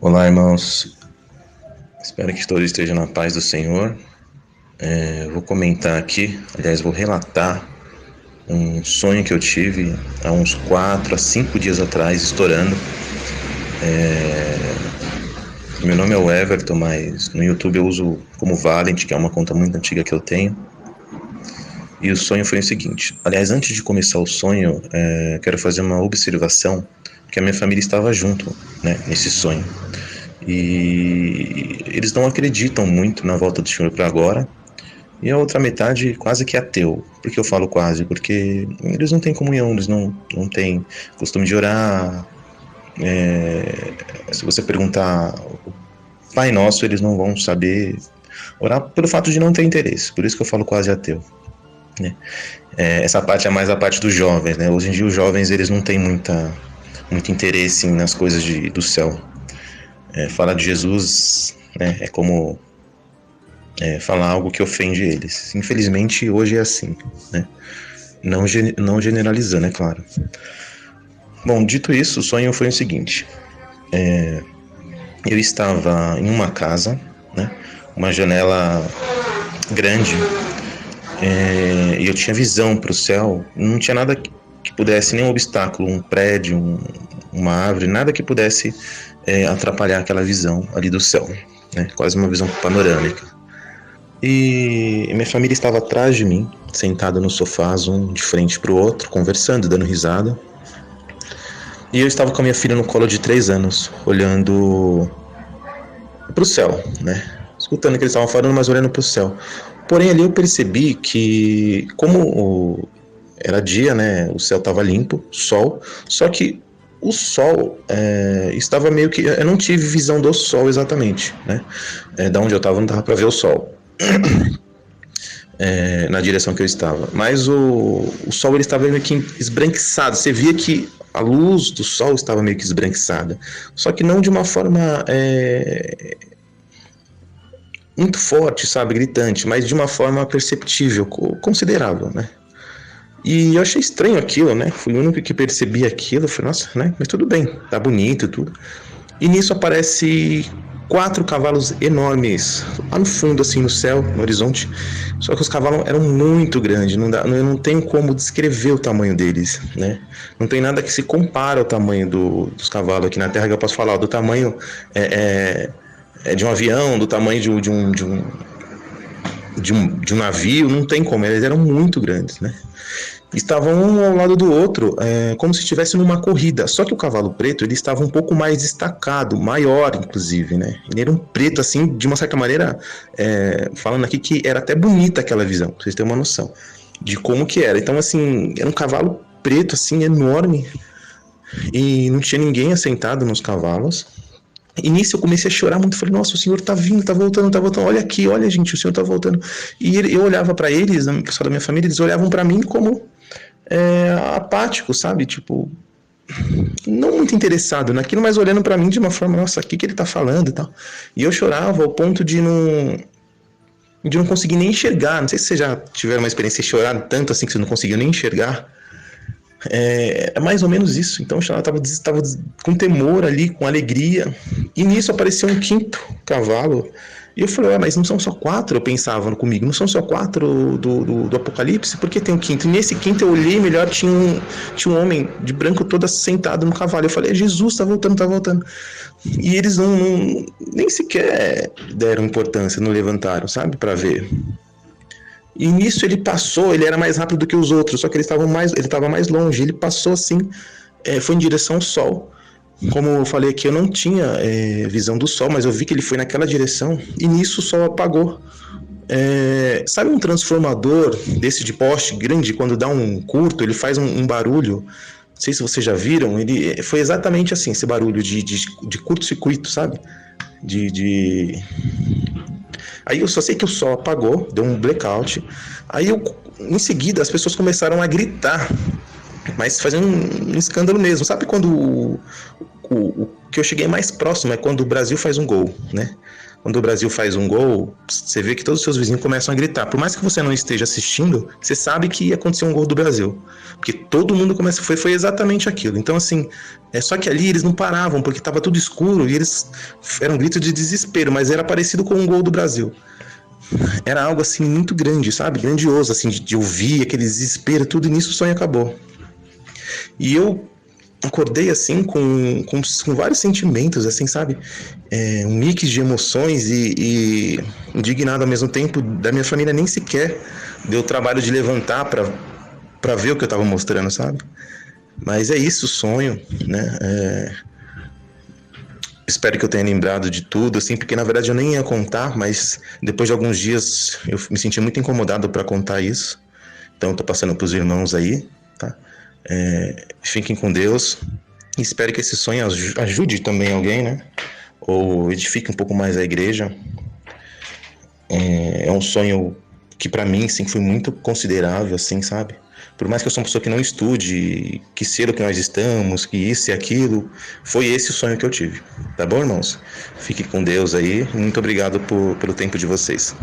Olá, irmãos. Espero que todos estejam na paz do Senhor. Vou comentar aqui, aliás, vou relatar um sonho que eu tive há uns 4 a 5 dias atrás, estourando. Meu nome é o Everton, mas no YouTube eu uso como Valent, que é uma conta muito antiga que eu tenho. E o sonho foi o seguinte. Aliás, antes de começar o sonho, quero fazer uma observação, que a minha família estava junto, né, nesse sonho. E eles não acreditam muito na volta do Senhor para agora. E a outra metade quase que ateu. Por que eu falo quase? Porque eles não têm comunhão, eles não têm costume de orar. Se você perguntar o Pai Nosso, eles não vão saber orar pelo fato de não ter interesse. Por isso que eu falo quase ateu, né? Essa parte é mais a parte dos jovens, né? Hoje em dia os jovens eles não têm muito interesse nas coisas do céu. Falar de Jesus, né, é como falar algo que ofende eles. Infelizmente hoje é assim, né? Não generalizando, é claro. Bom, dito isso, o sonho foi o seguinte. Eu estava em uma casa, né, uma janela grande, e eu tinha visão para o céu. Não tinha nada que pudesse, nenhum obstáculo, um prédio, uma árvore, nada que pudesse atrapalhar aquela visão ali do céu, né? Quase uma visão panorâmica. E minha família estava atrás de mim, sentada nos sofás, um de frente para o outro, conversando, dando risada. E eu estava com a minha filha no colo de 3 anos, olhando para o céu, né? Escutando o que eles estavam falando, mas olhando para o céu. Porém, ali eu percebi que, como era dia, né? O céu estava limpo, sol, só que o sol estava meio que... Eu não tive visão do sol exatamente, né? Da onde eu estava não dava para ver o sol. Na direção que eu estava. Mas o sol ele estava meio que esbranquiçado. Você via que a luz do sol estava meio que esbranquiçada. Só que não de uma forma muito forte, sabe? Gritante. Mas de uma forma perceptível, considerável, né? E eu achei estranho aquilo, né? Fui o único que percebi aquilo. Eu falei, nossa, né? Mas tudo bem, tá bonito e tudo. E nisso aparece 4 cavalos enormes, lá no fundo, assim, no céu, no horizonte. Só que os cavalos eram muito grandes, eu não tenho como descrever o tamanho deles, né? Não tem nada que se compara ao tamanho dos cavalos aqui na Terra, que eu posso falar, do tamanho de um avião, do tamanho de um navio, não tem como, eles eram muito grandes, né? Estavam um ao lado do outro, como se estivesse numa corrida. Só que o cavalo preto, ele estava um pouco mais destacado, maior, inclusive, né? Ele era um preto, assim, de uma certa maneira, falando aqui que era até bonita aquela visão, pra vocês terem uma noção de como que era. Então, assim, era um cavalo preto, assim, enorme, e não tinha ninguém assentado nos cavalos. E nisso eu comecei a chorar muito, falei, nossa, o Senhor tá vindo, tá voltando, olha aqui, olha gente, o Senhor tá voltando. E eu olhava pra eles, o pessoal da minha família, eles olhavam pra mim como apático, sabe, tipo, não muito interessado naquilo, mas olhando pra mim de uma forma, nossa, o que ele tá falando e tal. E eu chorava ao ponto de não conseguir nem enxergar. Não sei se vocês já tiveram uma experiência de chorar tanto assim que você não conseguiu nem enxergar. É mais ou menos isso. Então eu estava com temor ali, com alegria. E nisso apareceu um 5º cavalo. E eu falei, mas não são só 4, eu pensava comigo, não são só 4 do Apocalipse, por que tem um 5º? E nesse 5º eu olhei melhor, tinha um homem de branco todo sentado no cavalo. Eu falei, Jesus, tá voltando. E eles nem sequer deram importância, não levantaram, sabe, para ver. E nisso ele passou, ele era mais rápido do que os outros, só que ele estava mais longe, ele passou assim, foi em direção ao sol. Como eu falei aqui, eu não tinha visão do sol, mas eu vi que ele foi naquela direção, e nisso o sol apagou. Sabe um transformador desse de poste grande, quando dá um curto, ele faz um barulho, não sei se vocês já viram, ele foi exatamente assim, esse barulho de curto-circuito, sabe? Aí eu só sei que o sol apagou, deu um blackout. Aí em seguida as pessoas começaram a gritar, mas fazendo um escândalo mesmo. Sabe quando o que eu cheguei mais próximo é quando o Brasil faz um gol, né? quando o Brasil faz um gol, você vê que todos os seus vizinhos começam a gritar. Por mais que você não esteja assistindo, você sabe que ia acontecer um gol do Brasil. Porque todo mundo começa. Foi exatamente aquilo. Então, assim, só que ali eles não paravam, porque estava tudo escuro e eles eram gritos de desespero, mas era parecido com um gol do Brasil. Era algo assim muito grande, sabe? Grandioso, assim, de ouvir aquele desespero, tudo, e nisso o sonho acabou. E eu acordei assim com vários sentimentos, assim, sabe? Um mix de emoções e indignado ao mesmo tempo. Da minha família nem sequer deu o trabalho de levantar para ver o que eu tava mostrando, sabe? Mas é isso, o sonho, né? Espero que eu tenha lembrado de tudo, assim, porque na verdade eu nem ia contar, mas depois de alguns dias eu me senti muito incomodado para contar isso. Então eu tô passando pros irmãos aí, tá? Fiquem com Deus. Espero que esse sonho ajude também alguém, né? Ou edifique um pouco mais a igreja. É um sonho que para mim, sim, foi muito considerável, assim, sabe? Por mais que eu sou uma pessoa que não estude, que ser o que nós estamos, que isso e aquilo, foi esse o sonho que eu tive. Tá bom, irmãos? Fique com Deus aí. Muito obrigado pelo tempo de vocês.